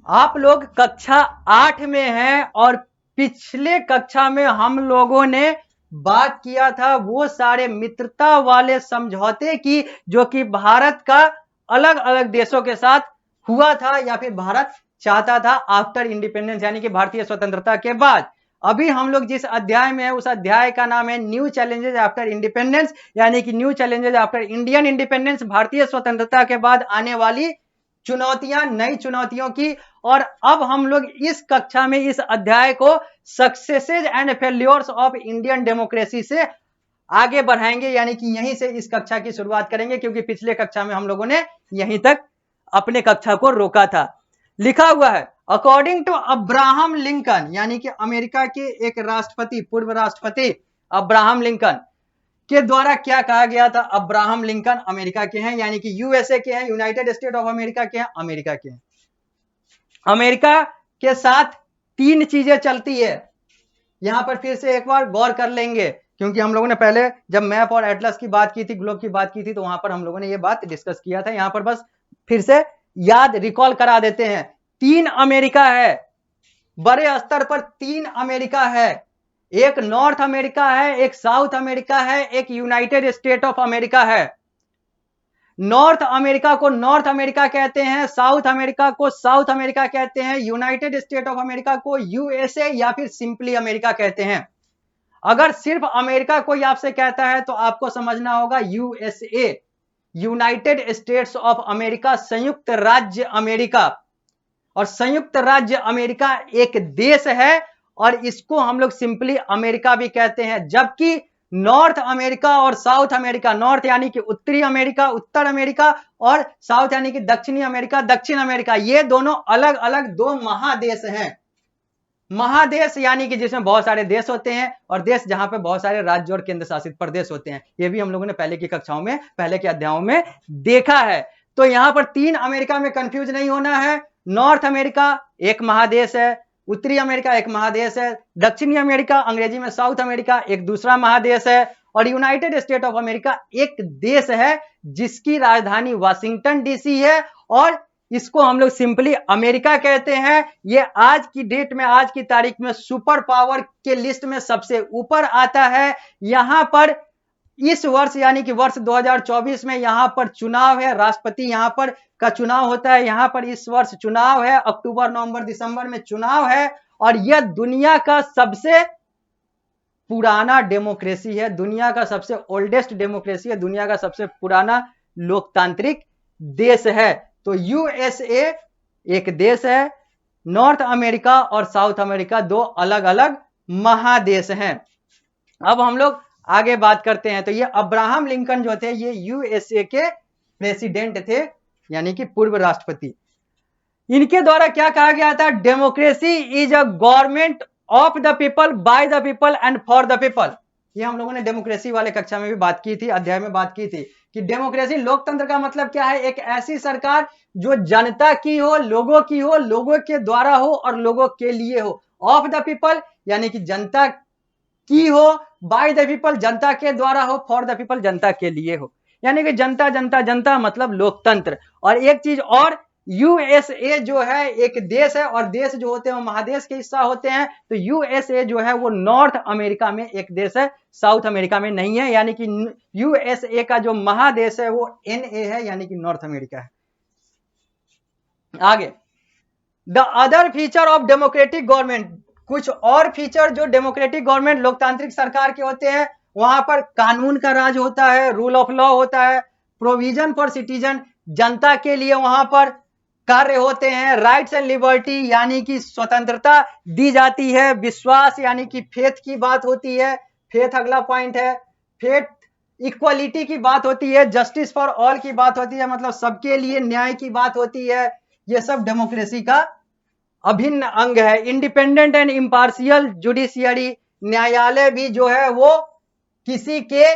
आप लोग कक्षा 8 में हैं और पिछले कक्षा में हम लोगों ने बात किया था वो सारे मित्रता वाले समझौते की जो कि भारत का अलग अलग देशों के साथ हुआ था या फिर भारत चाहता था आफ्टर इंडिपेंडेंस यानी कि भारतीय स्वतंत्रता के बाद। अभी हम लोग जिस अध्याय में है उस अध्याय का नाम है न्यू चैलेंजेस आफ्टर इंडिपेंडेंस यानी कि new challenges after Indian independence, भारतीय स्वतंत्रता के बाद आने वाली चुनौतियां, नई चुनौतियों की। और अब हम लोग इस कक्षा में इस अध्याय को successes and failures of Indian democracy से आगे बढ़ाएंगे यानी कि यहीं से इस कक्षा की शुरुआत करेंगे क्योंकि पिछले कक्षा में हम लोगों ने यहीं तक अपने कक्षा को रोका था। लिखा हुआ है अकॉर्डिंग टू अब्राहम लिंकन यानी कि अमेरिका के एक राष्ट्रपति, पूर्व राष्ट्रपति अब्राहम लिंकन के द्वारा क्या कहा गया था। अब्राहम लिंकन अमेरिका के हैं यानी कि यूएसए के हैं, यूनाइटेड स्टेट ऑफ अमेरिका के हैं, अमेरिका के हैं। अमेरिका के साथ तीन चीजें चलती है, यहां पर फिर से एक बार गौर कर लेंगे क्योंकि हम लोगों ने पहले जब मैप और एटलस की बात की थी, ग्लोब की बात की थी, तो वहां पर हम लोगों ने ये बात डिस्कस किया था। यहां पर बस फिर से याद रिकॉल करा देते हैं। तीन अमेरिका है, बड़े स्तर पर तीन अमेरिका है। एक नॉर्थ अमेरिका है, एक साउथ अमेरिका है, एक यूनाइटेड स्टेट ऑफ अमेरिका है। नॉर्थ अमेरिका को नॉर्थ अमेरिका कहते हैं, साउथ अमेरिका को साउथ अमेरिका कहते हैं, यूनाइटेड स्टेट ऑफ अमेरिका को यूएसए या फिर सिंपली अमेरिका कहते हैं। अगर सिर्फ अमेरिका कोई आपसे कहता है तो आपको समझना होगा USA, United states of America, संयुक्त राज्य अमेरिका। और संयुक्त राज्य अमेरिका एक देश है और इसको हम लोग सिंपली अमेरिका भी कहते हैं। जबकि नॉर्थ अमेरिका और साउथ अमेरिका, नॉर्थ यानी कि उत्तरी अमेरिका, उत्तर अमेरिका, और साउथ यानी कि दक्षिणी अमेरिका, दक्षिण अमेरिका, ये दोनों अलग अलग दो महादेश हैं। महादेश यानी कि जिसमें बहुत सारे देश होते हैं और देश जहां पे बहुत सारे राज्य और केंद्र शासित प्रदेश होते हैं। ये भी हम लोगों ने पहले की कक्षाओं में, पहले के अध्यायों में देखा है। तो यहां पर तीन अमेरिका में कंफ्यूज नहीं होना है। नॉर्थ अमेरिका एक महादेश है, उत्तरी अमेरिका एक महादेश है, दक्षिणी अमेरिका, अंग्रेजी में साउथ अमेरिका, एक दूसरा महादेश है, और यूनाइटेड स्टेट ऑफ अमेरिका एक देश है जिसकी राजधानी वाशिंगटन डीसी है और इसको हम लोग सिंपली अमेरिका कहते हैं। ये आज की डेट में, आज की तारीख में सुपर पावर के लिस्ट में सबसे ऊपर आता है। यहां पर इस वर्ष यानी कि वर्ष 2024 में यहां पर चुनाव है, राष्ट्रपति यहां पर का चुनाव होता है। यहां पर इस वर्ष चुनाव है, अक्टूबर, नवंबर, दिसंबर में चुनाव है और यह दुनिया का सबसे पुराना डेमोक्रेसी है, दुनिया का सबसे ओल्डेस्ट डेमोक्रेसी है, दुनिया का सबसे पुराना लोकतांत्रिक देश है। तो यूएसए एक देश है, नॉर्थ अमेरिका और साउथ अमेरिका दो अलग अलग महादेश हैं। अब हम लोग आगे बात करते हैं। तो ये अब्राहम लिंकन जो थे ये यूएसए के प्रेसिडेंट थे यानी कि पूर्व राष्ट्रपति। इनके द्वारा क्या कहा गया था, democracy is a government of the people, by the people and for the people. ये हम लोगों ने डेमोक्रेसी वाले कक्षा में भी बात की थी, अध्याय में बात की थी कि डेमोक्रेसी, लोकतंत्र का मतलब क्या है, एक ऐसी सरकार जो जनता की हो, लोगों की हो, लोगों के द्वारा हो और लोगों के लिए हो। ऑफ द पीपल यानी कि जनता की हो, बाय द पीपल जनता के द्वारा हो, फॉर द पीपल जनता के लिए हो, यानी कि जनता जनता जनता मतलब लोकतंत्र। और एक चीज और, यूएसए जो है एक देश है और देश जो होते हैं वो महादेश के हिस्सा होते हैं। तो यूएसए जो है वो नॉर्थ अमेरिका में एक देश है, साउथ अमेरिका में नहीं है, यानी कि यूएसए का जो महादेश है वो एनए है यानी कि नॉर्थ अमेरिका है। आगे, the other feature of democratic government, कुछ और फीचर जो डेमोक्रेटिक गवर्नमेंट, लोकतांत्रिक सरकार के होते हैं, वहां पर कानून का राज होता है, रूल ऑफ लॉ होता है, प्रोविजन फॉर सिटीजन, जनता के लिए वहां पर कार्य होते हैं, राइट्स एंड लिबर्टी यानी कि स्वतंत्रता दी जाती है, विश्वास यानी कि फेथ की बात होती है, फेथ अगला पॉइंट है, फेथ, इक्वालिटी की बात होती है, जस्टिस फॉर ऑल की बात होती है, मतलब सबके लिए न्याय की बात होती है। ये सब डेमोक्रेसी का अभिन्न अंग है। इंडिपेंडेंट एंड इम्पार्शियल जुडिशियरी, न्यायालय भी जो है वो किसी के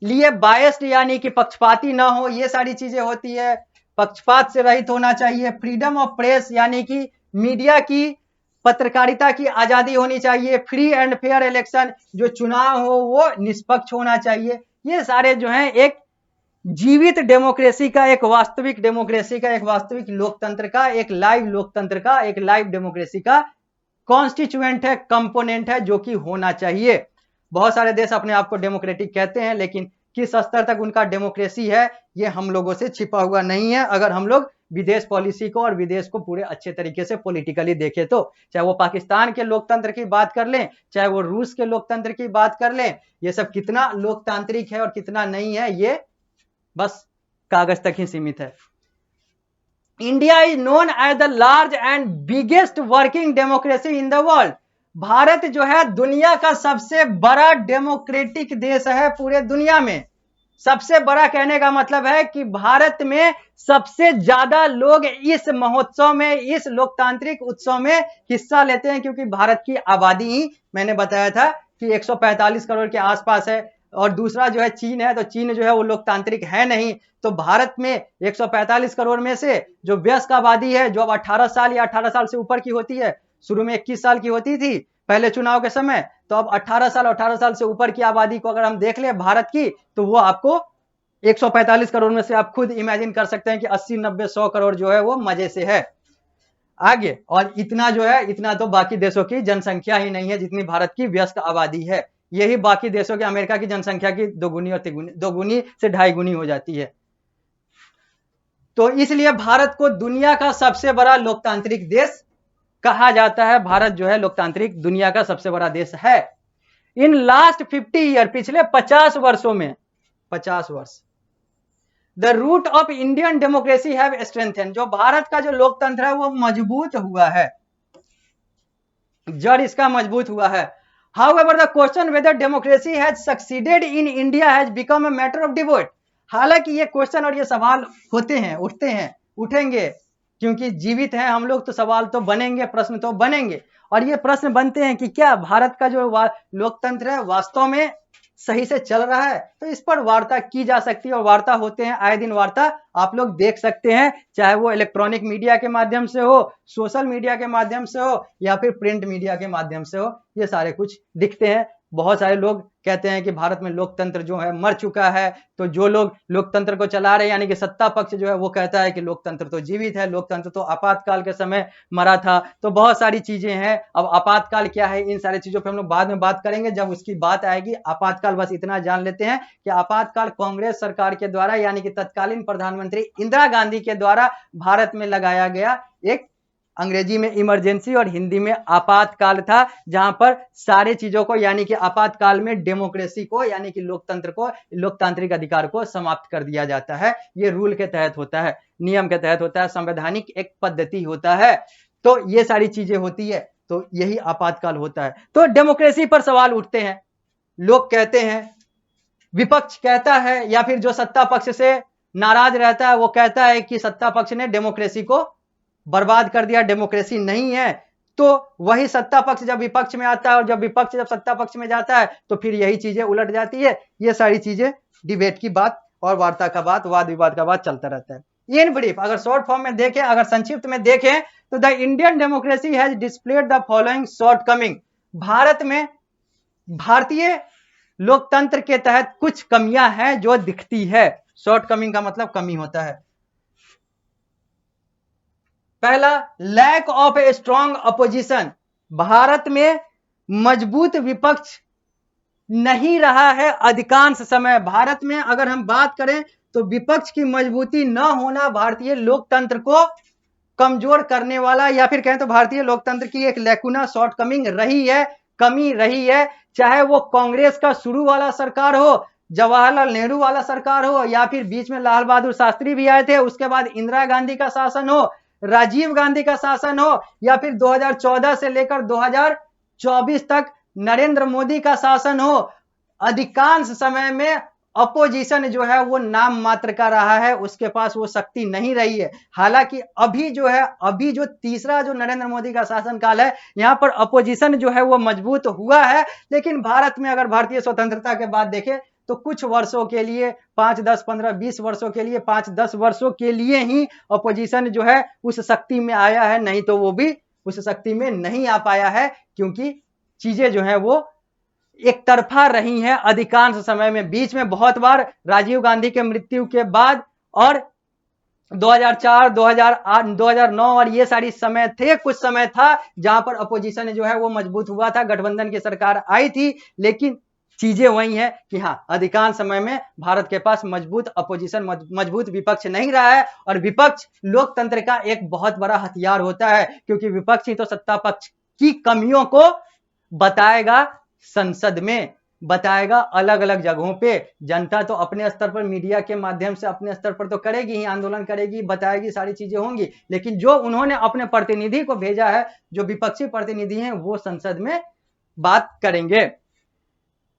लिए बायस्ड यानी कि पक्षपाती ना हो, ये सारी चीजें होती है, पक्षपात से रहित होना चाहिए। फ्रीडम ऑफ प्रेस यानी कि मीडिया की, पत्रकारिता की आजादी होनी चाहिए। फ्री एंड फेयर इलेक्शन, जो चुनाव हो वो निष्पक्ष होना चाहिए। ये सारे जो हैं एक जीवित डेमोक्रेसी का, एक वास्तविक डेमोक्रेसी का, एक वास्तविक लोकतंत्र का, एक लाइव लोकतंत्र का, एक लाइव डेमोक्रेसी का कॉन्स्टिट्यूएंट है, कंपोनेंट है, जो कि होना चाहिए। बहुत सारे देश अपने आप को डेमोक्रेटिक कहते हैं, लेकिन किस स्तर तक उनका डेमोक्रेसी है ये हम लोगों से छिपा हुआ नहीं है। अगर हम लोग विदेश पॉलिसी को और विदेश को पूरे अच्छे तरीके से पॉलिटिकली देखें तो, चाहे वो पाकिस्तान के लोकतंत्र की बात कर लें, चाहे वो रूस के लोकतंत्र की बात कर लें, ये सब कितना लोकतांत्रिक है और कितना नहीं है ये बस कागज तक ही सीमित है। India is known as the large and biggest working democracy in the world. Bharat जो है दुनिया का सबसे बड़ा डेमोक्रेटिक देश है पूरे दुनिया में। सबसे बड़ा कहने का मतलब है कि भारत में सबसे ज्यादा लोग इस महोत्सव में, इस लोकतांत्रिक उत्सव में हिस्सा लेते हैं, क्योंकि भारत की आबादी ही मैंने बताया था कि 145 करोड़ के आसपास है। और दूसरा जो है चीन है, तो चीन जो है वो लोकतांत्रिक है नहीं। तो भारत में 145 करोड़ में से जो वयस्क आबादी है, जो अब 18 साल या 18 साल से ऊपर की होती है, शुरू में 21 साल की होती थी पहले चुनाव के समय, तो अब 18 साल से ऊपर की आबादी को अगर हम देख ले भारत की, तो वो आपको 145 करोड़ में से आप खुद इमेजिन कर सकते हैं कि 80, 90, 100 करोड़ जो है वो मजे से है आगे। और इतना जो है, इतना तो बाकी देशों की जनसंख्या ही नहीं है जितनी भारत की वयस्क आबादी है। यही बाकी देशों के, अमेरिका की जनसंख्या की दोगुनी और तिगुनी, दोगुनी से ढाई गुनी हो जाती है। तो इसलिए भारत को दुनिया का सबसे बड़ा लोकतांत्रिक देश कहा जाता है। भारत जो है लोकतांत्रिक दुनिया का सबसे बड़ा देश है। इन लास्ट 50 ईयर, पिछले 50 वर्षों में, 50 वर्ष, the root of Indian democracy have strengthen, जो भारत का जो लोकतंत्र है वो मजबूत हुआ है, जड़ इसका मजबूत हुआ है। However, the question whether democracy has succeeded in India has become a matter of debate. हालांकि ये क्वेश्चन और ये सवाल होते हैं, उठते हैं, उठेंगे, क्योंकि जीवित हैं हम लोग, तो सवाल तो बनेंगे, प्रश्न तो बनेंगे। और ये प्रश्न बनते हैं कि क्या भारत का जो लोकतंत्र है वास्तव में सही से चल रहा है। तो इस पर वार्ता की जा सकती है, और वार्ता होते हैं, आए दिन वार्ता आप लोग देख सकते हैं, चाहे वो इलेक्ट्रॉनिक मीडिया के माध्यम से हो, सोशल मीडिया के माध्यम से हो, या फिर प्रिंट मीडिया के माध्यम से हो, ये सारे कुछ दिखते हैं। बहुत सारे लोग कहते हैं कि भारत में लोकतंत्र जो है मर चुका है। तो जो लोग लोकतंत्र को चला रहे हैं, यानी कि सत्ता पक्ष जो है, वो कहता है कि लोकतंत्र तो जीवित है, लोकतंत्र तो आपातकाल के समय मरा था। तो बहुत सारी चीजें हैं। अब आपातकाल क्या है, इन सारी चीजों पर हम लोग बाद में बात करेंगे जब उसकी बात आएगी। आपातकाल बस इतना जान लेते हैं कि आपातकाल कांग्रेस सरकार के द्वारा, यानी कि तत्कालीन प्रधानमंत्री इंदिरा गांधी के द्वारा भारत में लगाया गया एक, अंग्रेजी में इमरजेंसी और हिंदी में आपातकाल था, जहां पर सारे चीजों को, यानी कि आपातकाल में डेमोक्रेसी को, यानी कि लोकतंत्र को, लोकतांत्रिक अधिकार को समाप्त कर दिया जाता है। ये रूल के तहत होता है, नियम के तहत होता है, संवैधानिक एक पद्धति होता है। तो ये सारी चीजें होती है, तो यही आपातकाल होता है। तो डेमोक्रेसी पर सवाल उठते हैं, लोग कहते हैं, विपक्ष कहता है, या फिर जो सत्ता पक्ष से नाराज रहता है वो कहता है कि सत्ता पक्ष ने डेमोक्रेसी को बर्बाद कर दिया, डेमोक्रेसी नहीं है। तो वही सत्ता पक्ष जब विपक्ष में आता है, और जब विपक्ष जब सत्ता पक्ष में जाता है, तो फिर यही चीजें उलट जाती है। ये सारी चीजें डिबेट की बात और वार्ता का बात, वाद विवाद का बात चलता रहता है। इन ब्रीफ अगर शॉर्ट फॉर्म में देखें, अगर संक्षिप्त में देखें, तो the Indian democracy has displayed the following shortcoming. Bharat में, भारतीय लोकतंत्र के तहत कुछ कमियां हैं जो दिखती है। शॉर्टकमिंग का मतलब कमी होता है। पहला, lack of a strong opposition. Bharat में मजबूत विपक्ष नहीं रहा है अधिकांश समय। भारत में अगर हम बात करें तो विपक्ष की मजबूती न होना भारतीय लोकतंत्र को कमजोर करने वाला, या फिर कहें तो भारतीय लोकतंत्र की एक लैकुना, शॉर्टकमिंग रही है, कमी रही है। चाहे वो कांग्रेस का शुरू वाला सरकार हो, जवाहरलाल नेहरू वाला सरकार हो, या फिर बीच में लाल बहादुर शास्त्री भी आए थे, उसके बाद इंदिरा गांधी का शासन हो, राजीव गांधी का शासन हो, या फिर 2014 से लेकर 2024 तक नरेंद्र मोदी का शासन हो, अधिकांश समय में अपोजिशन जो है वो नाम मात्र का रहा है, उसके पास वो शक्ति नहीं रही है। हालांकि अभी जो है, अभी जो तीसरा जो नरेंद्र मोदी का शासनकाल है, यहां पर अपोजिशन जो है वो मजबूत हुआ है। लेकिन भारत में अगर भारतीय स्वतंत्रता के बाद देखें तो कुछ वर्षों के लिए, 5, 10, 15, 20 वर्षों के लिए, 5, 10 वर्षों के लिए ही अपोजिशन जो है उस शक्ति में आया है, नहीं तो वो भी उस शक्ति में नहीं आ पाया है, क्योंकि चीजें जो है वो एक तरफा रही हैं अधिकांश समय में। बीच में बहुत बार राजीव गांधी के मृत्यु के बाद और 2004, 2008, 2009 और ये सारी समय थे, कुछ समय था जहां पर अपोजिशन जो है वो मजबूत हुआ था, गठबंधन की सरकार आई थी, लेकिन चीजें वही है कि हाँ, अधिकांश समय में भारत के पास मजबूत अपोजिशन, मजबूत विपक्ष नहीं रहा है। और विपक्ष लोकतंत्र का एक बहुत बड़ा हथियार होता है, क्योंकि विपक्ष ही तो सत्ता पक्ष की कमियों को बताएगा, संसद में बताएगा, अलग अलग जगहों पे। जनता तो अपने स्तर पर मीडिया के माध्यम से अपने स्तर पर तो करेगी ही, आंदोलन करेगी, बताएगी, सारी चीजें होंगी, लेकिन जो उन्होंने अपने प्रतिनिधि को भेजा है, जो विपक्षी प्रतिनिधि हैं, वो संसद में बात करेंगे।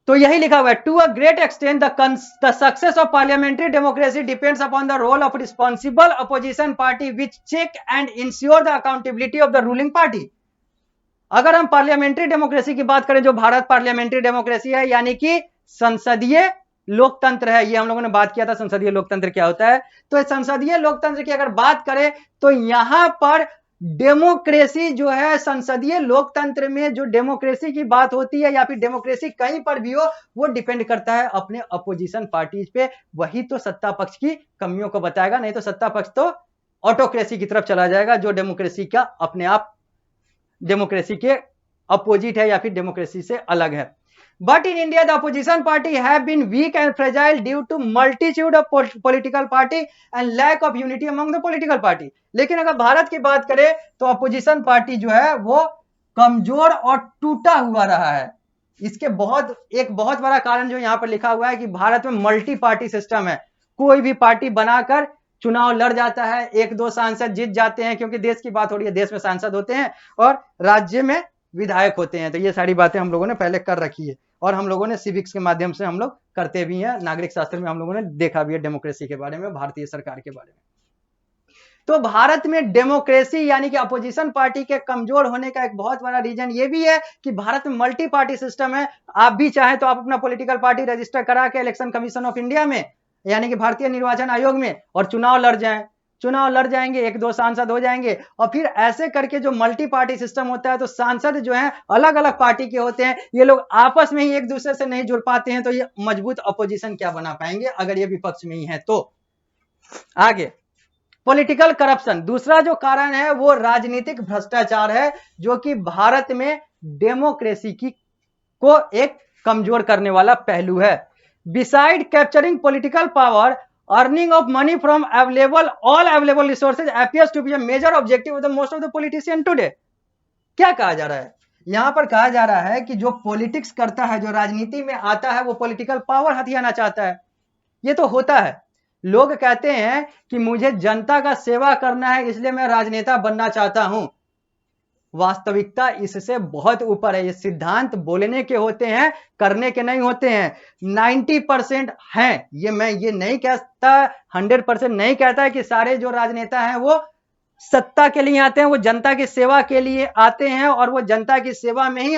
तो यही लिखा हुआ है, to a great extent the success of parliamentary democracy depends upon the role of responsible opposition party which check and ensure the accountability of the ruling party. अगर हम पार्लियामेंट्री डेमोक्रेसी की बात करें, जो भारत पार्लियामेंट्री डेमोक्रेसी है, यानी कि संसदीय लोकतंत्र है, ये हम लोगों ने बात किया था संसदीय लोकतंत्र क्या होता है। तो संसदीय लोकतंत्र की अगर बात करें तो यहां पर डेमोक्रेसी जो है, संसदीय लोकतंत्र में जो डेमोक्रेसी की बात होती है या फिर डेमोक्रेसी कहीं पर भी हो, वो डिपेंड करता है अपने अपोजिशन पार्टीज पे। वही तो सत्ता पक्ष की कमियों को बताएगा, नहीं तो सत्ता पक्ष तो ऑटोक्रेसी की तरफ चला जाएगा, जो डेमोक्रेसी का अपने आप डेमोक्रेसी के अपोजिट है या फिर डेमोक्रेसी से अलग है। But in India the opposition party have been weak and fragile due to multitude of political party and lack of unity among the political party. लेकिन अगर भारत की बात करें तो अपोजिशन पार्टी जो है वो कमजोर और टूटा हुआ रहा है। इसके एक बहुत बड़ा कारण जो यहां पर लिखा हुआ है कि भारत में मल्टी पार्टी सिस्टम है। कोई भी पार्टी बनाकर चुनाव लड़ जाता है, एक दो सांसद जीत जाते हैं, क्योंकि देश की बात हो रही है, देश में सांसद होते हैं और राज्य में विधायक होते हैं। तो ये सारी बातें हम लोगों ने पहले कर रखी है और हम लोगों ने सिविक्स के माध्यम से हम लोग करते भी हैं, नागरिक शास्त्र में हम लोगों ने देखा भी है डेमोक्रेसी के बारे में, भारतीय सरकार के बारे में। तो भारत में डेमोक्रेसी यानी कि अपोजिशन पार्टी के कमजोर होने का एक बहुत बड़ा रीजन ये भी है कि भारत में मल्टी पार्टी सिस्टम है। आप भी चाहें तो आप अपना पॉलिटिकल पार्टी रजिस्टर करा के इलेक्शन कमीशन ऑफ इंडिया में यानी कि भारतीय निर्वाचन आयोग में और चुनाव लड़ जाएंगे, एक दो सांसद हो जाएंगे। और फिर ऐसे करके जो मल्टी पार्टी सिस्टम होता है तो सांसद जो है अलग अलग पार्टी के होते हैं, ये लोग आपस में ही एक दूसरे से नहीं जुड़ पाते हैं, तो ये मजबूत अपोजिशन क्या बना पाएंगे अगर ये विपक्ष में ही है तो। आगे पॉलिटिकल करप्शन, दूसरा जो कारण है वो राजनीतिक भ्रष्टाचार है, जो कि भारत में डेमोक्रेसी को एक कमजोर करने वाला पहलू है। Beside capturing political power, earning of money from all available resources appears to be a major objective of the most of the politicians today. क्या कहा जा रहा है यहां पर? कहा जा रहा है कि जो पॉलिटिक्स करता है, जो राजनीति में आता है, वो पॉलिटिकल पावर हथियाना चाहता है। ये तो होता है, लोग कहते हैं कि मुझे जनता का सेवा करना है इसलिए मैं राजनेता बनना चाहता हूं। वास्तविकता इससे बहुत ऊपर है। ये सिद्धांत बोलने के होते हैं, करने के नहीं होते हैं। 90% हैं, मैं ये नहीं कहता, 100% नहीं कहता है कि सारे जो राजनेता हैं वो सत्ता के लिए आते हैं, वो जनता की सेवा के लिए आते हैं और वो जनता की सेवा में ही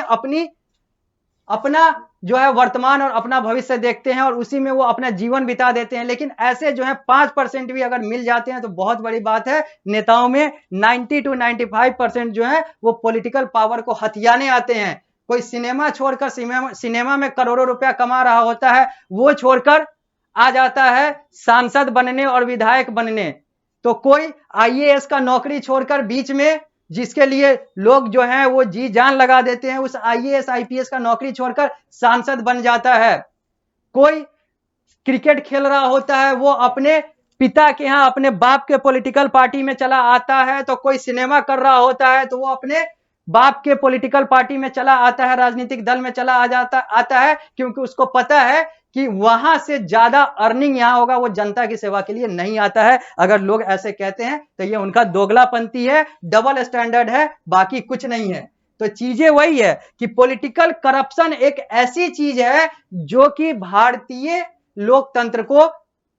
अपना जो है वर्तमान और अपना भविष्य देखते हैं और उसी में वो अपना जीवन बिता देते हैं। लेकिन ऐसे जो है 5% भी अगर मिल जाते हैं तो बहुत बड़ी बात है। नेताओं में 90 to 95% जो है वो पॉलिटिकल पावर को हथियाने आते हैं। कोई सिनेमा छोड़कर सिनेमा में करोड़ों रुपया कमा रहा होता है, वो छोड़कर आ जाता है सांसद बनने और विधायक बनने। तो कोई IAS का नौकरी छोड़कर बीच में, जिसके लिए लोग जो हैं वो जी जान लगा देते हैं, उस IAS IPS का नौकरी छोड़कर सांसद बन जाता है। कोई क्रिकेट खेल रहा होता है, वो अपने पिता के यहाँ, अपने बाप के पॉलिटिकल पार्टी में चला आता है। तो कोई सिनेमा कर रहा होता है तो वो अपने बाप के पॉलिटिकल पार्टी में चला आता है, राजनीतिक दल में चला आता है, क्योंकि उसको पता है कि वहां से ज्यादा अर्निंग यहां होगा, वो जनता की सेवा के लिए नहीं आता है। अगर लोग ऐसे कहते हैं तो ये उनका दोगलापंती है, डबल स्टैंडर्ड है, बाकी कुछ नहीं है। तो चीजें वही है कि पॉलिटिकल करप्शन एक ऐसी चीज है जो कि भारतीय लोकतंत्र को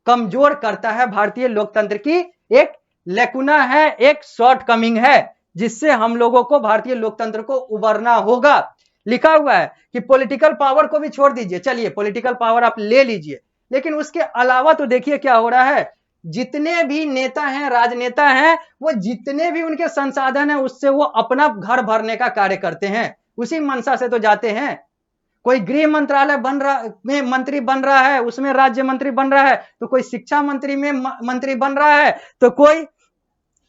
कमजोर करता है। भारतीय लोकतंत्र की एक लेकुना है, एक शॉर्टकमिंग है, जिससे हम लोगों को भारतीय लोकतंत्र को उबरना होगा। लिखा हुआ है कि पॉलिटिकल पावर को भी छोड़ दीजिए, चलिए पॉलिटिकल पावर आप ले लीजिए, लेकिन उसके अलावा तो देखिए क्या हो रहा है। जितने भी नेता हैं, राजनेता हैं, वो जितने भी उनके संसाधन हैं उससे वो अपना घर भरने का कार्य करते हैं, उसी मंशा से तो जाते हैं। कोई गृह मंत्रालय बन रहा में मंत्री बन रहा है, उसमें राज्य मंत्री बन रहा है, तो कोई शिक्षा मंत्री में मंत्री बन रहा है, तो कोई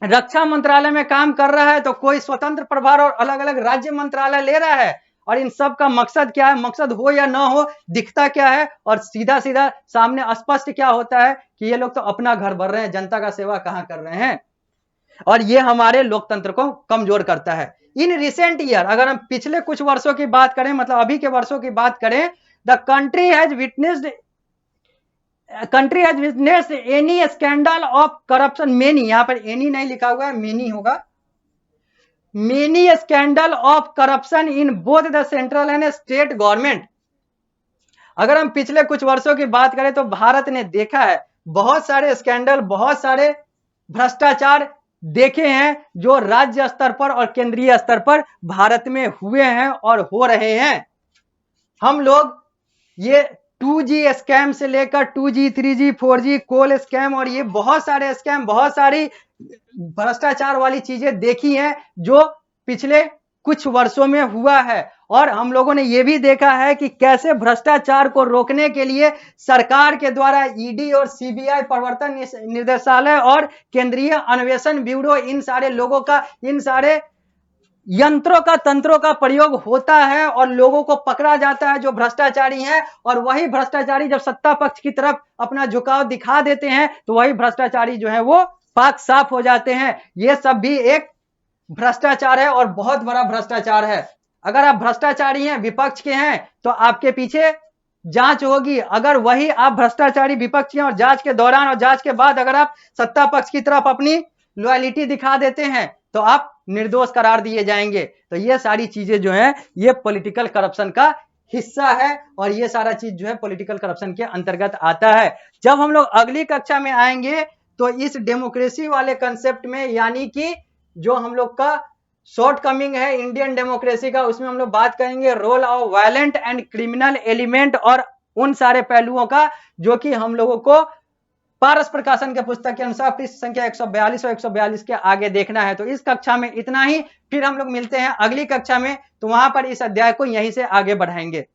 रक्षा मंत्रालय में काम कर रहा है, तो कोई स्वतंत्र प्रभार और अलग अलग राज्य मंत्रालय ले रहा है। और इन सब का मकसद क्या है, मकसद हो या ना हो, दिखता क्या है और सीधा सीधा सामने स्पष्ट क्या होता है कि ये लोग तो अपना घर भर रहे हैं, जनता का सेवा कहां कर रहे हैं। और ये हमारे लोकतंत्र को कमजोर करता है। इन रिसेंट ईयर, अगर हम पिछले कुछ वर्षों की बात करें, मतलब अभी के वर्षों की बात करें, the country has witnessed any scandal of corruption, many, यहां पर एनी नहीं लिखा हुआ है, मेनी होगा, many scandal of corruption in both the central and state government. अगर हम पिछले कुछ वर्षों की बात करें तो भारत ने देखा है बहुत सारे स्कैंडल, बहुत सारे भ्रष्टाचार देखे हैं जो राज्य स्तर पर और केंद्रीय स्तर पर भारत में हुए हैं और हो रहे हैं। हम लोग ये 2G स्कैम से लेकर 2G, 3G, 4G, कोल स्कैम और ये बहुत सारे स्कैम, बहुत सारी भ्रष्टाचार वाली चीजें देखी हैं जो पिछले कुछ वर्षों में हुआ है। और हम लोगों ने यह भी देखा है कि कैसे भ्रष्टाचार को रोकने के लिए सरकार के द्वारा ईडी और सीबीआई, प्रवर्तन निदेशालय और केंद्रीय अन्वेषण ब्यूरो, इन सारे लोगों का, इन सारे यंत्रों का, तंत्रों का प्रयोग होता है और लोगों को पकड़ा जाता है जो भ्रष्टाचारी हैं। और वही भ्रष्टाचारी जब सत्ता पक्ष की तरफ अपना झुकाव दिखा देते हैं तो वही भ्रष्टाचारी जो है वो पाक साफ हो जाते हैं। ये सब भी एक भ्रष्टाचार है और बहुत बड़ा भ्रष्टाचार है। अगर आप भ्रष्टाचारी हैं, विपक्ष के हैं, तो आपके पीछे जांच होगी। अगर वही आप भ्रष्टाचारी विपक्ष हैं और जांच के दौरान और जांच के बाद अगर आप सत्ता पक्ष की तरफ अपनी लॉयलिटी दिखा देते हैं तो आप निर्दोष करार दिए जाएंगे। तो ये सारी चीजें जो है ये पॉलिटिकल करप्शन का हिस्सा है और ये सारा चीज जो है पॉलिटिकल करप्शन के अंतर्गत आता है। जब हम लोग अगली कक्षा में आएंगे तो इस डेमोक्रेसी वाले कंसेप्ट में, यानी कि जो हम लोग का शॉर्ट कमिंग है इंडियन डेमोक्रेसी का, उसमें हम लोग बात करेंगे role of violent and criminal element और उन सारे पहलुओं का जो कि हम लोगों को पारस प्रकाशन के पुस्तक के अनुसार पृष्ठ संख्या 142 और 142 के आगे देखना है। तो इस कक्षा में इतना ही, फिर हम लोग मिलते हैं अगली कक्षा में, तो वहां पर इस अध्याय को यहीं से आगे बढ़ाएंगे।